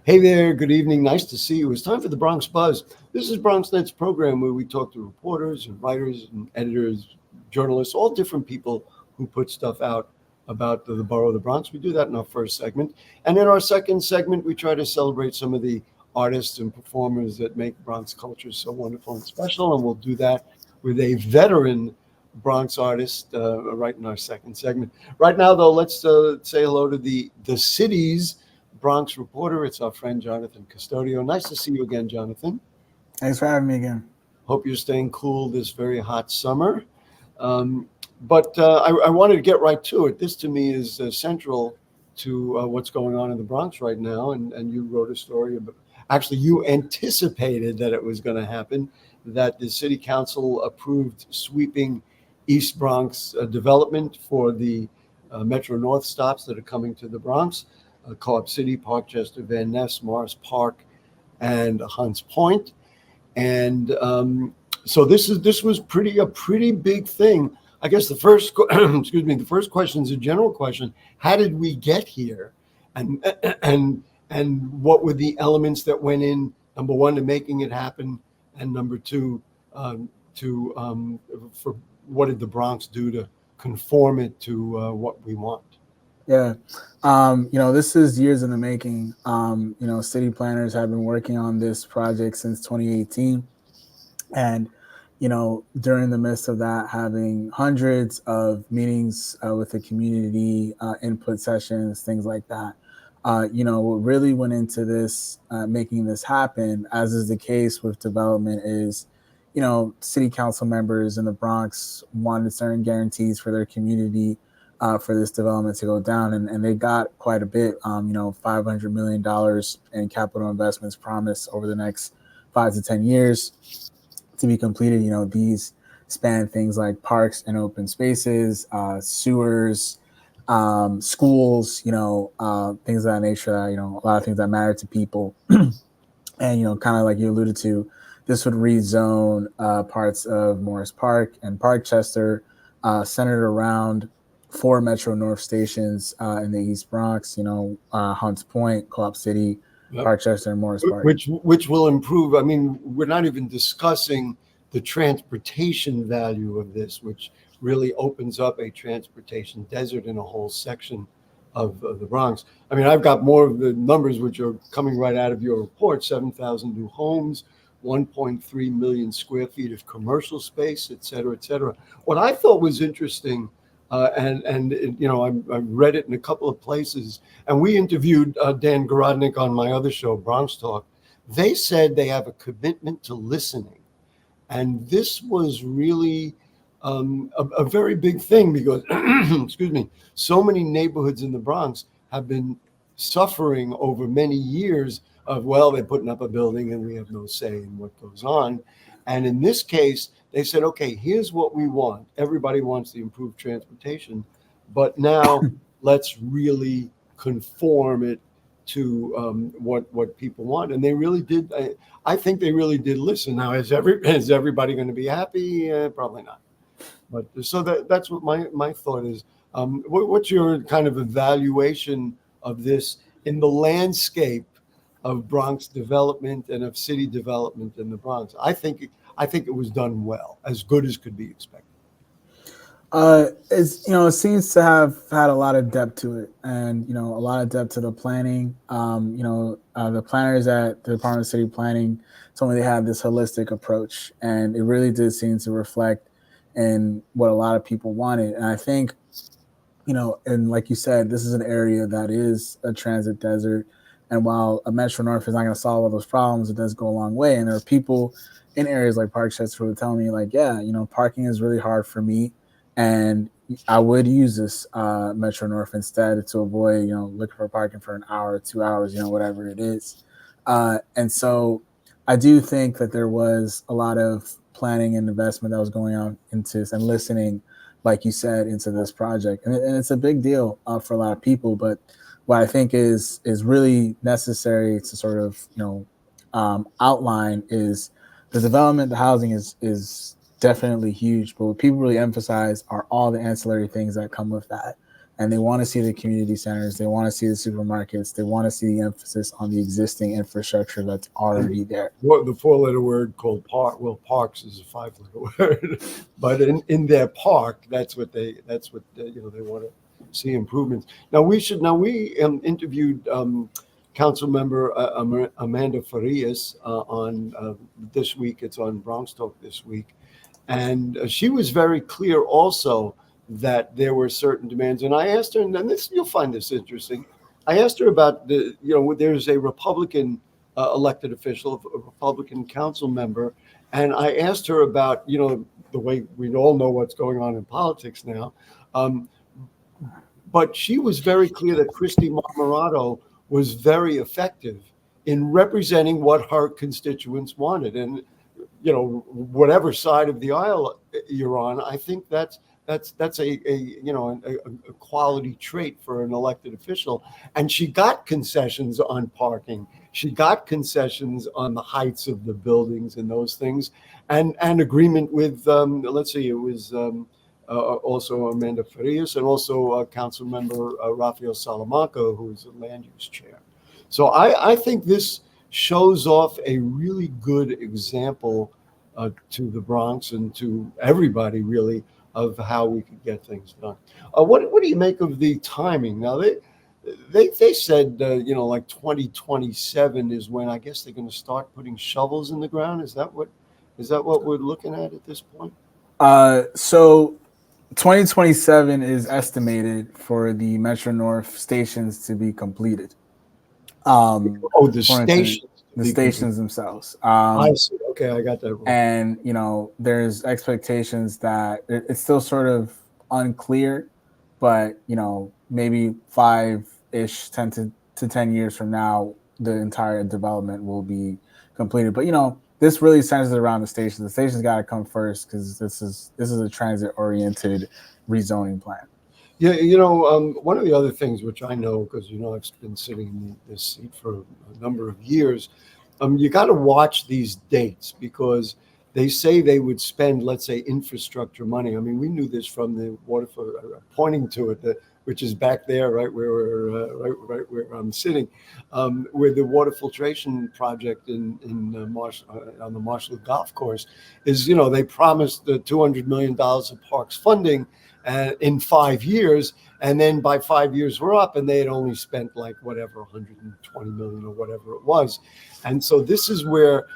Hey there, good evening. Nice to see you. It's time for the Bronx Buzz. This is BronxNet's program where we talk to reporters and writers and editors, journalists, all different people who put stuff out about the borough of the Bronx. We do that in our first segment. And in our second segment, we try to celebrate some of the artists and performers that make Bronx culture so wonderful and special. And we'll do that with a veteran Bronx artist right in our second segment. Right now, though, let's say hello to the city's Bronx Reporter. It's our friend Jonathan Custodio. Nice to see you again, Jonathan. Thanks for having me again. Hope you're staying cool this very hot summer. But I wanted to get right to it. This to me is central to what's going on in the Bronx right now. And you wrote a story about, actually, you anticipated that it was going to happen, that the City Council approved sweeping East Bronx development for the Metro North stops that are coming to the Bronx. Co-op City, Parkchester, Van Ness, Morris Park, and Hunts Point. And so this was a pretty big thing. I guess the first the first question is a general question: how did we get here, and what were the elements that went in? Number one, to making it happen, and number two, for what did the Bronx do to conform it to what we want? Yeah. This is years in the making. City planners have been working on this project since 2018. And, during the midst of that, having hundreds of meetings with the community, input sessions, things like that. What really went into this, making this happen, as is the case with development, is, city council members in the Bronx wanted certain guarantees for their community for this development to go down. And they got quite a bit, $500 million in capital investments promised over the next 5 to 10 years to be completed. These span things like parks and open spaces, sewers, schools, things of that nature, a lot of things that matter to people. And, kind of like you alluded to, this would rezone parts of Morris Park and Parkchester, centered around 4 Metro North stations in the East Bronx, Hunts Point, Co-op City, yep, Parkchester, and Morris Park. Which will improve. I mean, we're not even discussing the transportation value of this, which really opens up a transportation desert in a whole section of the Bronx. I mean, I've got more of the numbers which are coming right out of your report: 7,000 new homes, 1.3 million square feet of commercial space, et cetera, et cetera. What I thought was interesting, I read it in a couple of places, and we interviewed Dan Garodnick on my other show, Bronx Talk. They said they have a commitment to listening, and this was really a very big thing because, excuse me, so many neighborhoods in the Bronx have been suffering over many years of, well, they're putting up a building and we have no say in what goes on. And in this case, they said, okay, here's what we want. Everybody wants the improved transportation, but now let's really conform it to what people want. And they really did. I think they really did listen. Now, is everybody going to be happy? Probably not. But so that's what my thought is. What's your kind of evaluation of this in the landscape of Bronx development and of city development in the Bronx? I think it was done well, as good as could be expected. It seems to have had a lot of depth to it, and a lot of depth to the planning. The planners at the Department of City Planning told me they had this holistic approach, and it really did seem to reflect in what a lot of people wanted. And I think, and like you said, this is an area that is a transit desert. And while a Metro North is not going to solve all those problems, it does go a long way. And there are people in areas like Parkchester who would tell me, like, yeah, parking is really hard for me, and I would use this Metro North instead to avoid, looking for parking for an hour, 2 hours, whatever it is. And so I do think that there was a lot of planning and investment that was going on into this, and listening, like you said, into this project. And it's a big deal for a lot of people. But what I think is really necessary to sort of, outline is the development. The housing is definitely huge, but what people really emphasize are all the ancillary things that come with that. and they want to see the community centers, they want to see the supermarkets, they want to see the emphasis on the existing infrastructure that's already there. What the four-letter word called park? Well, parks is a five-letter word, but in their park, that's what they want to see improvements. Now we interviewed Council Member Amanda Farias on this week. It's on Bronx Talk this week, and she was very clear also that there were certain demands. And I asked her, and then you'll find this interesting. I asked her about there's a Republican elected official, a Republican council member, and I asked her about the way we all know what's going on in politics now. But she was very clear that Christy Marmorato was very effective in representing what her constituents wanted. And, whatever side of the aisle you're on, I think that's a quality trait for an elected official. And she got concessions on parking. She got concessions on the heights of the buildings and those things, and agreement with, let's see, it was also Amanda Farias, and also Council Member Rafael Salamanca, who is the land use chair. So I think this shows off a really good example to the Bronx and to everybody, really, of how we could get things done. What do you make of the timing? Now, they said, like 2027 is when I guess they're going to start putting shovels in the ground. Is that what we're looking at this point? So 2027 is estimated for the Metro North stations to be completed. The stations. The stations themselves. I see. Okay, I got that wrong. And, there's expectations that it's still sort of unclear, but, maybe 5-ish, 10 to 10 years from now, the entire development will be completed. But, this really centers around the stations. The stations got to come first because this is a transit-oriented rezoning plan. Yeah, one of the other things which I know, because I've been sitting in this seat for a number of years, you got to watch these dates because they say they would spend, let's say, infrastructure money. I mean, we knew this from the waterfront, pointing to it, which is back there, right where right where I'm sitting, where the water filtration project in on the Marshall Golf Course is. They promised the $200 million of parks funding in 5 years, and then by 5 years we're up, and they had only spent like whatever 120 million or whatever it was. And so this is where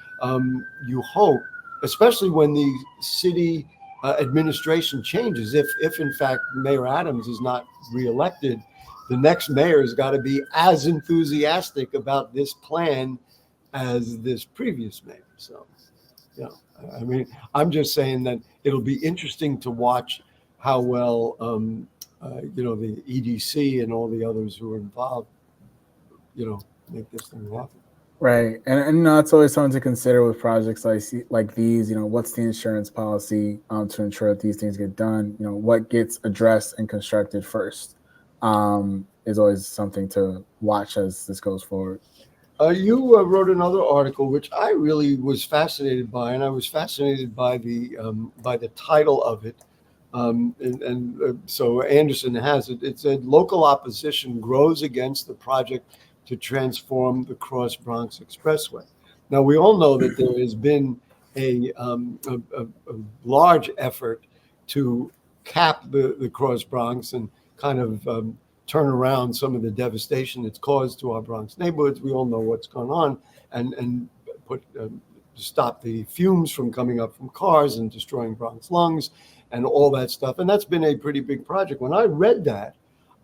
you hope, especially when the city administration changes, if in fact Mayor Adams is not reelected, the next mayor has got to be as enthusiastic about this plan as this previous mayor. So, I mean, I'm just saying that it'll be interesting to watch how well, the EDC and all the others who are involved, make this thing happen. Right. And it's always something to consider with projects like these. What's the insurance policy to ensure that these things get done? What gets addressed and constructed first is always something to watch as this goes forward. You wrote another article which I really was fascinated by, and I was fascinated by the title of it. So Anderson has it. It said, "Local opposition grows against the project to transform the Cross Bronx Expressway." Now, we all know that there has been a large effort to cap the Cross Bronx and kind of turn around some of the devastation it's caused to our Bronx neighborhoods. We all know what's going on, and stop the fumes from coming up from cars and destroying Bronx lungs and all that stuff. And that's been a pretty big project. When I read that,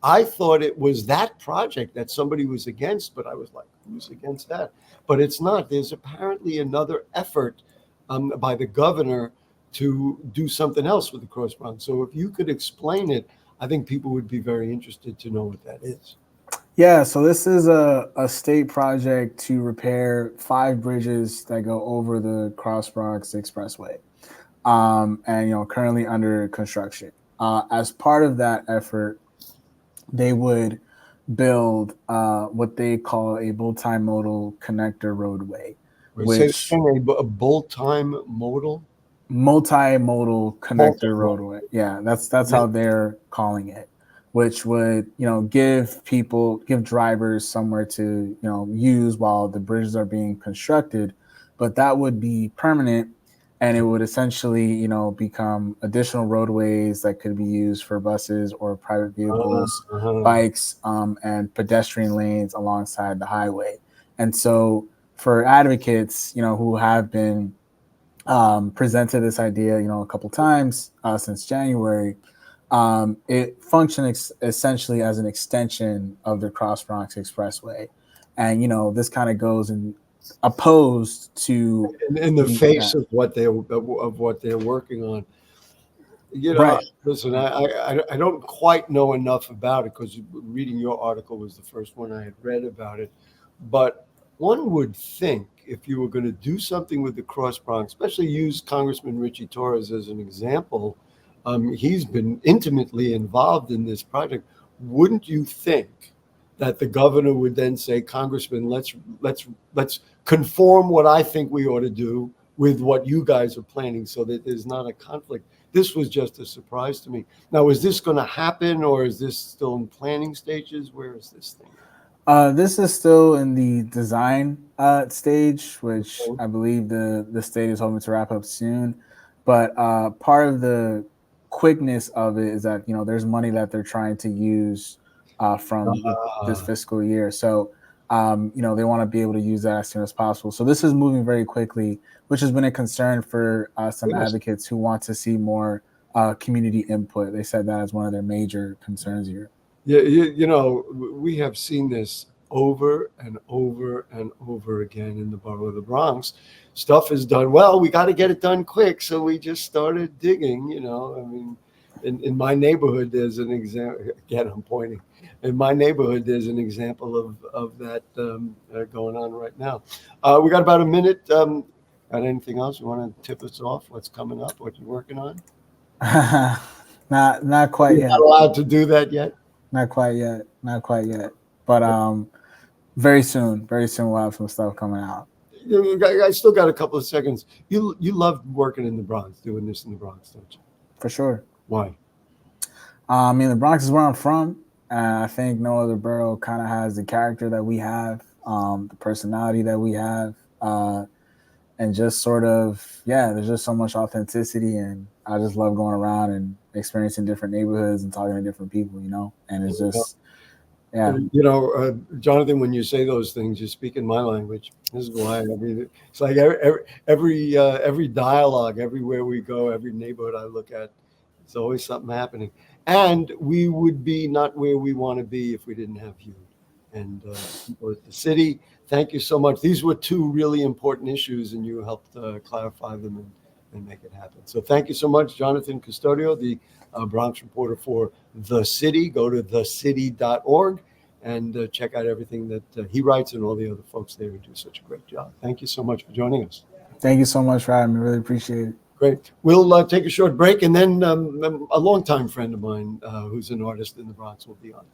I thought it was that project that somebody was against, but I was like, who's against that? But it's not. There's apparently another effort by the governor to do something else with the Cross Bronx. So if you could explain it, I think people would be very interested to know what that is. Yeah, so this is a state project to repair 5 bridges that go over the Cross Bronx Expressway, and currently under construction. As part of that effort, they would build what they call a multimodal connector roadway. Which a multimodal connector roadway. Yeah, that's how they're calling it. which would, give drivers somewhere to, use while the bridges are being constructed. But that would be permanent, and it would essentially, become additional roadways that could be used for buses or private vehicles, bikes, and pedestrian lanes alongside the highway. And so for advocates, who have been presented this idea, a couple times since January, it functions essentially as an extension of the Cross Bronx Expressway. And, this kind of goes in opposed to in the face of what they're working on. Right. Listen, I don't quite know enough about it, because reading your article was the first one I had read about it. But one would think, if you were going to do something with the Cross Bronx, especially use Congressman Richie Torres as an example, he's been intimately involved in this project. Wouldn't you think that the governor would then say, Congressman, let's conform what I think we ought to do with what you guys are planning, so that there's not a conflict? This was just a surprise to me. Now, is this going to happen, or is this still in planning stages? Where is this thing? This is still in the design stage, which I believe the state is hoping to wrap up soon. But part of the quickness of it is that, there's money that they're trying to use from this fiscal year. So, they want to be able to use that as soon as possible. So this is moving very quickly, which has been a concern for some advocates who want to see more community input. They said that as one of their major concerns here. Yeah, we have seen this over and over and over again in the borough of the Bronx. Stuff is done well. We got to get it done quick, so we just started digging. I mean, in my neighborhood, there's an example. Again, I'm pointing. In my neighborhood, there's an example of that going on right now. We got about a minute. Got anything else you want to tip us off? What's coming up? What you're working on? Not quite yet. Not allowed to do that yet. Not quite yet. But very soon we'll have some stuff coming out. I still got a couple of seconds. You love working in the Bronx, doing this in the Bronx, don't you? For sure. Why? I mean, the Bronx is where I'm from. I think no other borough kind of has the character that we have, the personality that we have, and just sort of, there's just so much authenticity, and I just love going around and experiencing different neighborhoods and talking to different people, and it's just, Jonathan, when you say those things, you speak in my language. This is why. I mean, it's like every dialogue, everywhere we go, every neighborhood I look at, it's always something happening. And we would be not where we want to be if we didn't have you. And people at the city, thank you so much. These were two really important issues, and you helped clarify them and make it happen. So thank you so much, Jonathan Custodio, the Bronx reporter for The City. Go to thecity.org and check out everything that he writes, and all the other folks there who do such a great job. Thank you so much for joining us. Thank you so much for having me. Really appreciate it. Great. We'll take a short break, and then a longtime friend of mine who's an artist in the Bronx will be on.